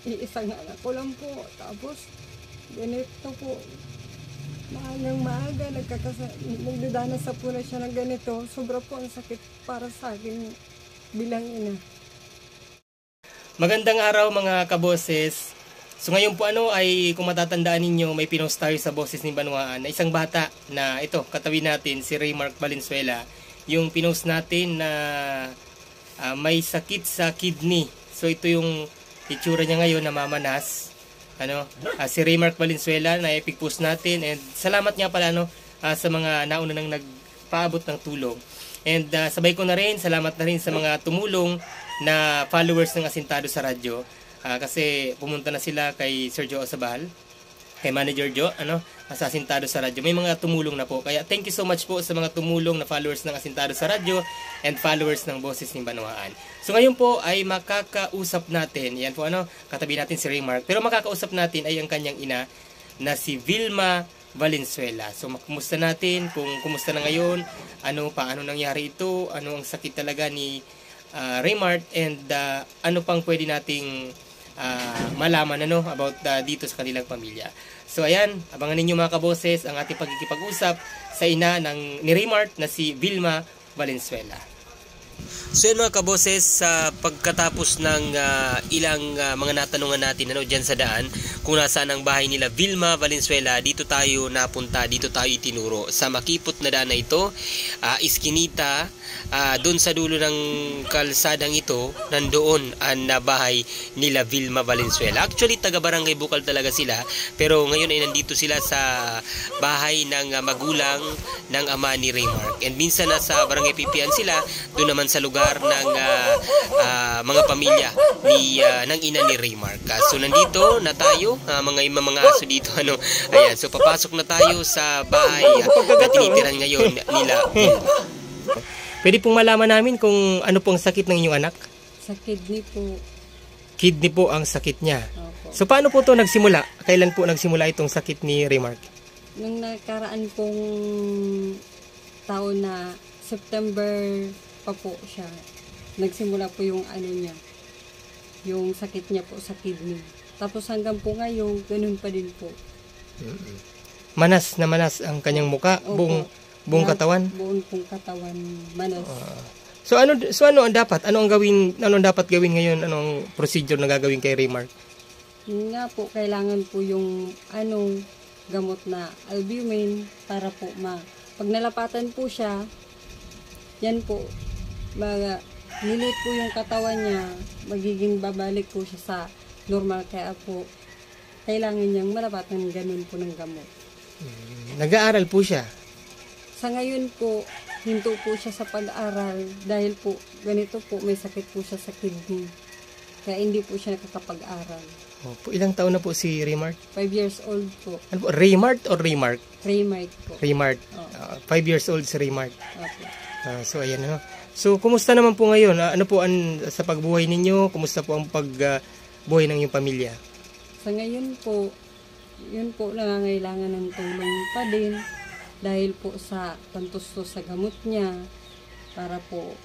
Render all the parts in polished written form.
iisang anak ko lang po. Tapos, ganito po. Maaga, nagdadanas sa po na siya ng ganito. Sobra po ang sakit para sa akin bilang ina. Magandang araw mga kaboses. So ngayon po ay kung matatandaan ninyo, may pinost tayo sa Boses ni Banwaan na isang bata na ito, katabi natin, si Raymark Valenzuela. Yung pinost natin na may sakit sa kidney. So ito yung itsura niya ngayon, namamanas. Si Raymark Valenzuela na i-post natin, and salamat nga pala sa mga nauna nang nagpaabot ng tulong. And sabay ko na rin, salamat na rin sa mga tumulong na followers ng Asintado sa Radyo, kasi pumunta na sila kay Sir Joe Osabal, kay Manager Joe, sa Asintado sa Radyo. May mga tumulong na po. Kaya thank you so much po sa mga tumulong na followers ng Asintado sa Radyo and followers ng Boses ni Banwaan. So ngayon po ay makakausap natin, yan po katabi natin si Raymark, pero makakausap natin ay ang kanyang ina na si Vilma Valenzuela. So kumusta natin, kung kumusta na ngayon, paano nangyari ito, ano ang sakit talaga ni Raymark, and ano pang pwede nating malaman about dito sa kanilang pamilya. So ayan, abangan ninyo mga kaboses ang ating pagkikipag-usap sa ina ni Raymark na si Vilma Valenzuela. So yun mga kaboses, sa pagkatapos ng ilang mga natanungan natin dyan sa daan kung nasaan ang bahay nila Vilma Valenzuela, dito tayo napunta, dito tayo itinuro sa makipot na daan na ito, Iskinita. Doon sa dulo ng kalsadang ito, nandoon ang bahay nila Vilma Valenzuela. Actually, taga-barangay Bukal talaga sila, pero ngayon ay nandito sila sa bahay ng magulang ng ama ni Raymark. And minsan nasa barangay Pipian sila, doon naman sa lugar ng mga pamilya ng ina ni Raymark. So nandito na tayo, mga aso dito. Ayan, so papasok na tayo sa bahay na tinitiran ngayon nila Vilma. Pwede pong malaman namin kung ano pong sakit ng inyong anak? Sa kidney po. Kidney po ang sakit niya. Opo. So paano po ito nagsimula? Kailan po nagsimula itong sakit ni Raymark? Nung nakaraan pong taon na September pa po siya, nagsimula po yung niya, yung sakit niya po sa kidney. Tapos hanggang po ngayon, ganun pa din po. Manas na manas ang kanyang muka, buong katawan? Buong pong katawan, manas. So ano ang dapat? Ano ang dapat gawin ngayon? Anong procedure na gagawin kay Raymark? Yun nga po, kailangan po yung gamot na albumin para po pag nalapatan po siya, yan po, nilit po yung katawan niya, magiging babalik po siya sa normal, kaya po kailangan niyang malapatan ganun po ng gamot. Nag-aaral po siya? Sa ngayon po, hinto po siya sa pag-aaral dahil po ganito po, may sakit po siya sa kidney. Kaya hindi po siya nakakapag-aral. Ilang taon na po si Raymark? 5 years old po. Ano po? Raymark o Raymark? Raymark po. Raymark. 5 years old si Raymark. Okay. So ayan So kumusta naman po ngayon? Ano po sa pagbuhay ninyo? Kumusta po ang pagbuhay ng iyong pamilya? Sa ngayon po, yun po, nangangailangan ng tulong pa din. Dahil po sa pantustos sa gamot niya para po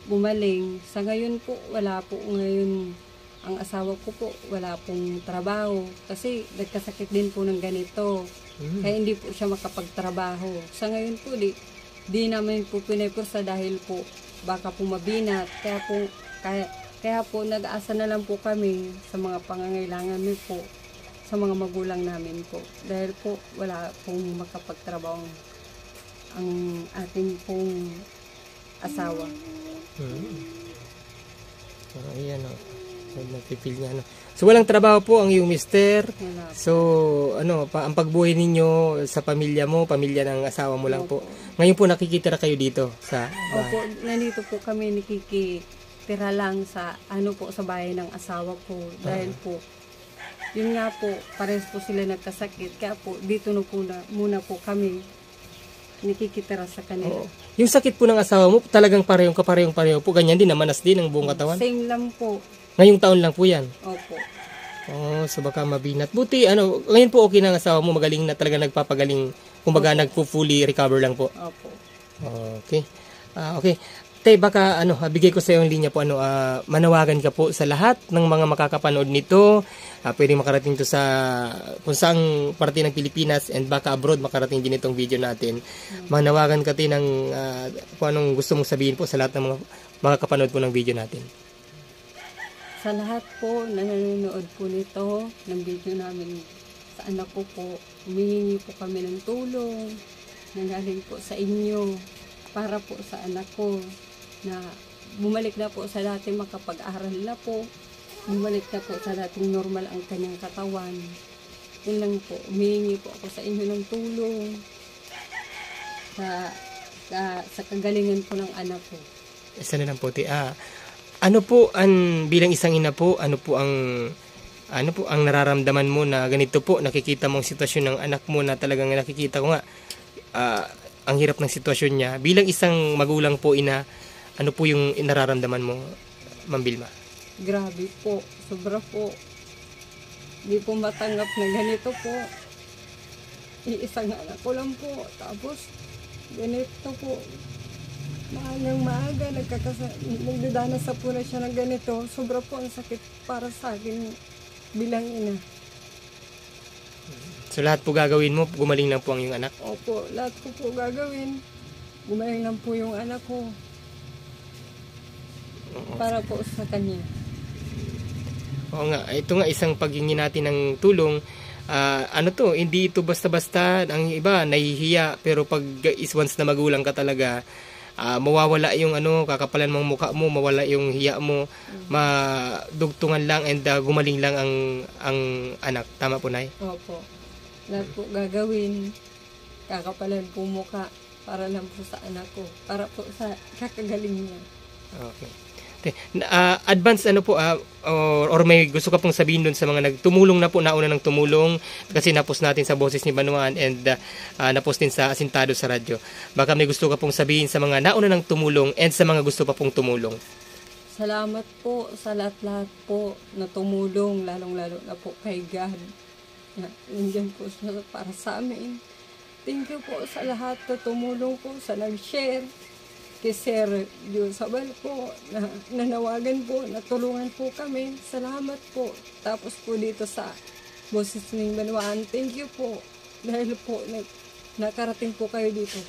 bumaling. Sa ngayon po, wala po ngayon ang asawa ko po, wala pong trabaho. Kasi nagkasakit din po ng ganito. Kaya hindi po siya makapagtrabaho. Sa ngayon po, di namin po pinipursa dahil po baka po mabinat. Kaya po nag-aasa na lang po kami sa mga pangangailangan niyo po, sa mga magulang namin po. Dahil po wala pong makapagtrabaho ang ating pong asawa. Ayan napipil niya. So walang trabaho po ang iyong mister. Wala po. So ang pagbuhay ninyo sa pamilya mo, pamilya ng asawa mo lang po. Opo. Ngayon po nakikitira kayo dito sa bahay. Opo, nandito po kami nakikitira lang sa sa bahay ng asawa ko. Dahil po yun nga po, pares po sila nagkasakit. Kaya po, dito muna po kami nakikitira sa kanila. Yung sakit po ng asawa mo, talagang parehong po. Ganyan din, namanas din ang buong katawan? Same lang po. Ngayong taon lang po yan? Opo. So baka mabinat. Buti, ngayon po okay na ang asawa mo, magaling na talaga nagpapagaling. Kumbaga, nagpo-fully recover lang po. Opo. Okay. Okay. Te, baka bigay ko sa iyo ang linya po, manawagan ka po sa lahat ng mga makakapanood nito. Pwedeng makarating to sa kung saang parte ng Pilipinas and baka abroad makarating din itong video natin. Manawagan ka din ng kung anong gusto mong sabihin po sa lahat ng mga makakapanood po ng video natin. Sa lahat po na nanonood po nito ng video namin sa anak ko po, humihingi po kami ng tulong na galing po sa inyo para po sa anak ko na bumalik na po sa dati, makapag-aral na po, bumalik na po sa dating normal ang kanyang katawan. Yun lang po, humihingi po ako sa inyo ng tulong sa kagalingan po ng anak ko. Isa na lang po, te. Ano po bilang isang ina po, ano po ang nararamdaman mo na ganito po, nakikita mo ang sitwasyon ng anak mo na talagang nakikita ko nga ang hirap ng sitwasyon niya. Bilang isang magulang po, ina, ano po yung nararamdaman mo, Ma'am Vilma? Grabe po, sobra po. Hindi po matanggap na ganito po. Iisang anak ko lang po, tapos ganito po. Maaga, nagdadanas sa po na siya ng ganito. Sobra po ang sakit para sa akin bilang ina. So lahat po gagawin mo, gumaling lang po ang iyong anak? Opo, lahat ko po gagawin. Gumaling lang po yung anak ko. Para po sa kanya. Oo nga, ito nga isang paghingi natin ng tulong. Hindi ito basta-basta. Ang iba, nahihiya. Pero pag once na magulang ka talaga, mawawala yung kakapalan mong mukha mo, mawala yung hiya mo, madugtungan lang and gumaling lang ang anak. Tama po, Nay? Opo. Lahat po gagawin. Kakapalan po mukha para lang po sa anak ko. Para po sa kakagaling niya. Okay. Advance or may gusto ka pong sabihin doon sa mga nagtumulong na po, nauna ng tumulong kasi napos natin sa Boses ni Banuan and napos din sa Asintado sa radyo. Baka may gusto ka pong sabihin sa mga nauna ng tumulong and sa mga gusto pa pong tumulong. Salamat po sa lahat-lahat po na tumulong, lalong-lalo na po kay God. Nandiyan po siya para sa amin. Thank you po sa lahat na tumulong po, sa nag-share. Kay Sir Diosabal po, na nanawagan po, natulungan po kami. Salamat po. Tapos po dito sa Boses ni Banuan, thank you po. Dahil po nakarating po kayo dito.